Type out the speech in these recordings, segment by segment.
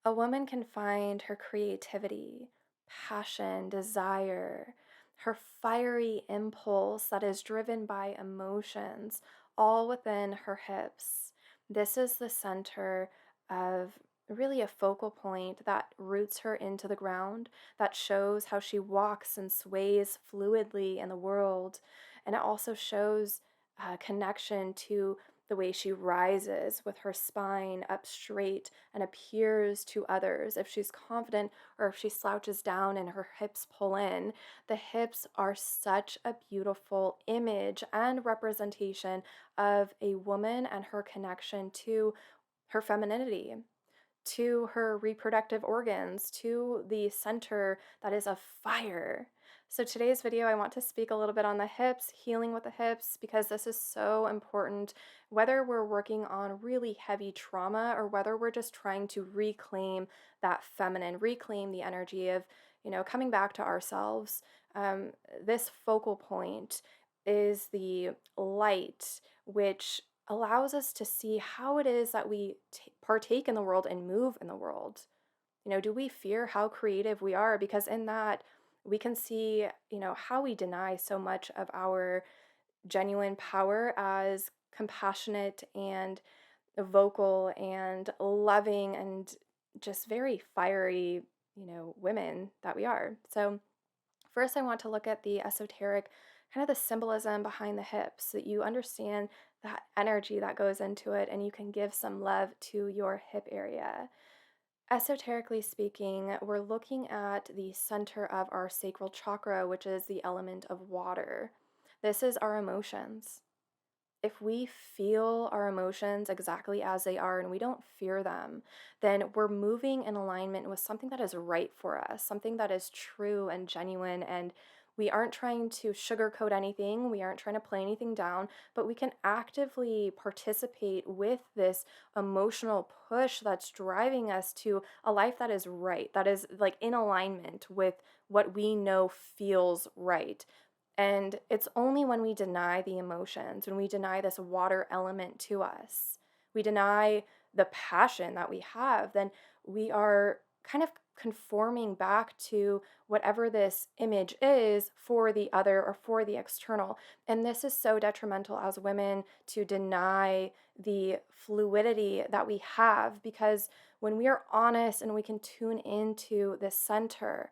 A woman can find her creativity, passion, desire, her fiery impulse that is driven by emotions, all within her hips. This is the center of really a focal point that roots her into the ground, that shows how she walks and sways fluidly in the world. And it also shows a connection to the way she rises with her spine up straight and appears to others. If she's confident or if she slouches down and her hips pull in, the hips are such a beautiful image and representation of a woman and her connection to her femininity, to her reproductive organs, to the center that is of fire. So, today's video, I want to speak a little bit on the hips, healing with the hips, because this is so important, whether we're working on really heavy trauma or whether we're just trying to reclaim that feminine, reclaim the energy of, coming back to ourselves. This focal point is the light, which allows us to see how it is that we partake in the world and move in the world. Do we fear how creative we are? Because in that, we can see, how we deny so much of our genuine power as compassionate and vocal and loving and just very fiery, women that we are. So, first, I want to look at the esoteric, kind of the symbolism behind the hips, so that you understand that energy that goes into it and you can give some love to your hip area. Esoterically speaking, we're looking at the center of our sacral chakra, which is the element of water. This is our emotions. If we feel our emotions exactly as they are and we don't fear them, then we're moving in alignment with something that is right for us, something that is true and genuine. And we aren't trying to sugarcoat anything, we aren't trying to play anything down, but we can actively participate with this emotional push that's driving us to a life that is right, that is like in alignment with what we know feels right. And it's only when we deny the emotions, when we deny this water element to us, we deny the passion that we have, then we are kind of conforming back to whatever this image is for the other or for the external. And this is so detrimental as women to deny the fluidity that we have, because when we are honest and we can tune into the center,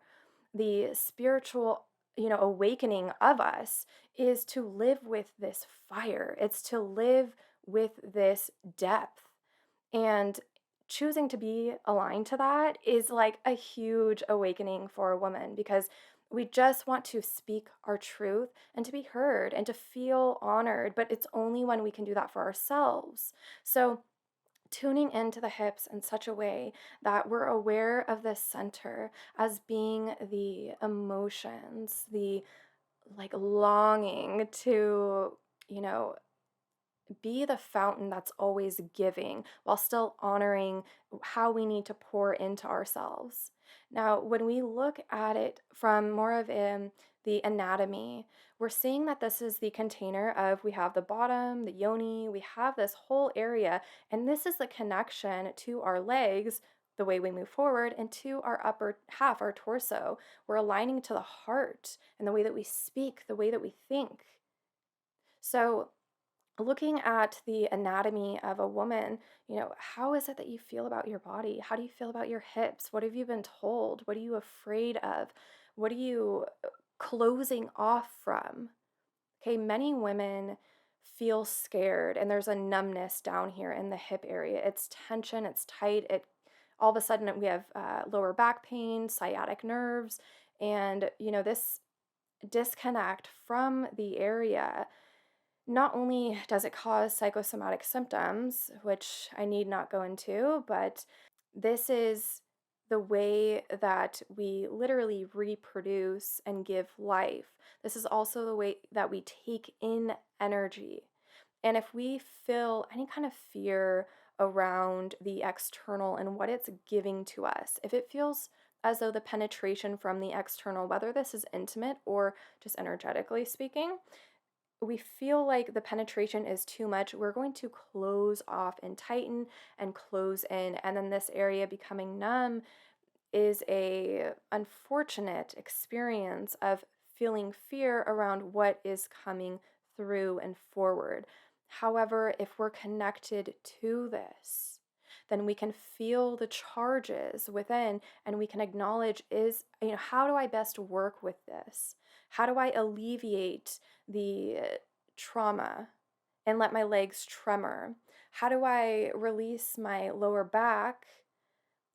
the spiritual, awakening of us is to live with this fire. It's to live with this depth. And choosing to be aligned to that is like a huge awakening for a woman, because we just want to speak our truth and to be heard and to feel honored, but it's only when we can do that for ourselves. So, tuning into the hips in such a way that we're aware of the center as being the emotions, the like longing to, you know, be the fountain that's always giving while still honoring how we need to pour into ourselves. Now, when we look at it from more of the anatomy, we're seeing that this is the container of we have the bottom, the yoni, we have this whole area, and this is the connection to our legs, the way we move forward, and to our upper half, our torso. We're aligning to the heart and the way that we speak, the way that we think. So, looking at the anatomy of a woman, how is it that you feel about your body? How do you feel about your hips? What have you been told? What are you afraid of? What are you closing off from? Okay, many women feel scared and there's a numbness down here in the hip area. It's tension, it's tight. It all of a sudden we have lower back pain, sciatic nerves, and this disconnect from the area. Not only does it cause psychosomatic symptoms, which I need not go into, but this is the way that we literally reproduce and give life. This is also the way that we take in energy. And if we feel any kind of fear around the external and what it's giving to us, if it feels as though the penetration from the external, whether this is intimate or just energetically speaking, we feel like the penetration is too much, we're going to close off and tighten and close in. And then this area becoming numb is a unfortunate experience of feeling fear around what is coming through and forward. However, if we're connected to this, then we can feel the charges within and we can acknowledge how do I best work with this? How do I alleviate the trauma and let my legs tremor? How do I release my lower back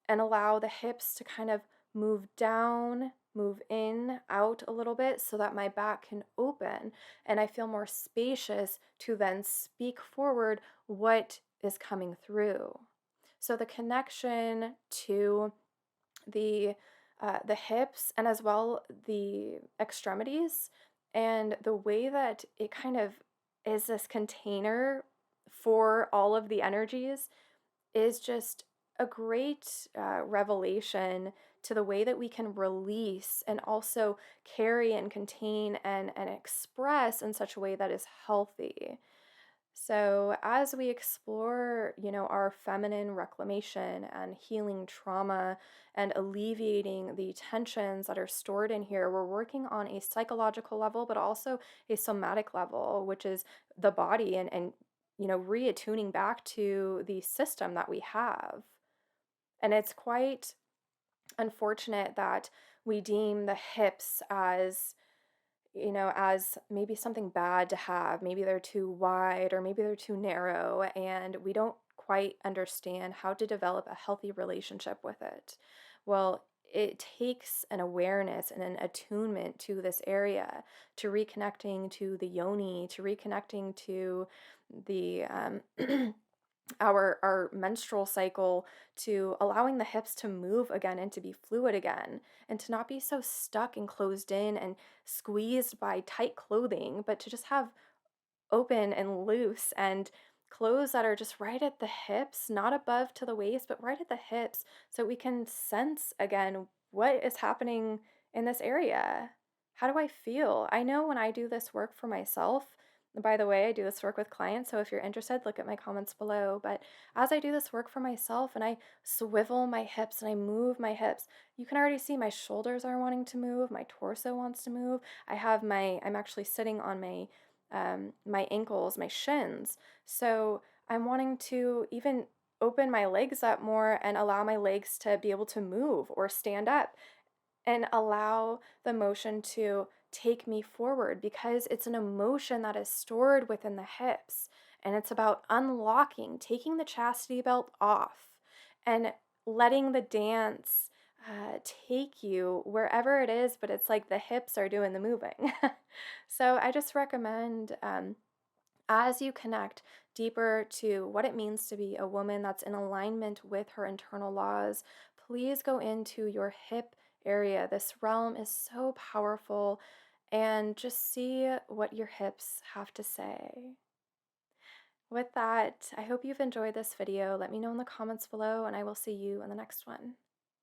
and allow the hips to kind of move down, move in, out a little bit so that my back can open and I feel more spacious to then speak forward what is coming through. So the connection to the the hips and as well the extremities and the way that it kind of is this container for all of the energies is just a great revelation to the way that we can release and also carry and contain and express in such a way that is healthy. So, as we explore, our feminine reclamation and healing trauma and alleviating the tensions that are stored in here, we're working on a psychological level, but also a somatic level, which is the body and reattuning back to the system that we have. And it's quite unfortunate that we deem the hips as maybe something bad to have. Maybe they're too wide or maybe they're too narrow, and we don't quite understand how to develop a healthy relationship with it. Well, it takes an awareness and an attunement to this area, to reconnecting to the yoni, to reconnecting to the our menstrual cycle, to allowing the hips to move again and to be fluid again and to not be so stuck and closed in and squeezed by tight clothing, but to just have open and loose and clothes that are just right at the hips, not above to the waist, but right at the hips, so we can sense again what is happening in this area. How do I feel? I know when I do this work for myself, by the way, I do this work with clients, so if you're interested, look at my comments below. But as I do this work for myself and I swivel my hips and I move my hips, you can already see my shoulders are wanting to move, my torso wants to move. I'm actually sitting on my ankles, my shins. So I'm wanting to even open my legs up more and allow my legs to be able to move or stand up and allow the motion to take me forward because it's an emotion that is stored within the hips. And it's about unlocking, taking the chastity belt off and letting the dance take you wherever it is, but it's like the hips are doing the moving. So I just recommend as you connect deeper to what it means to be a woman that's in alignment with her internal laws, please go into your hip area. This realm is so powerful, and just see what your hips have to say. With that, I hope you've enjoyed this video. Let me know in the comments below, and I will see you in the next one.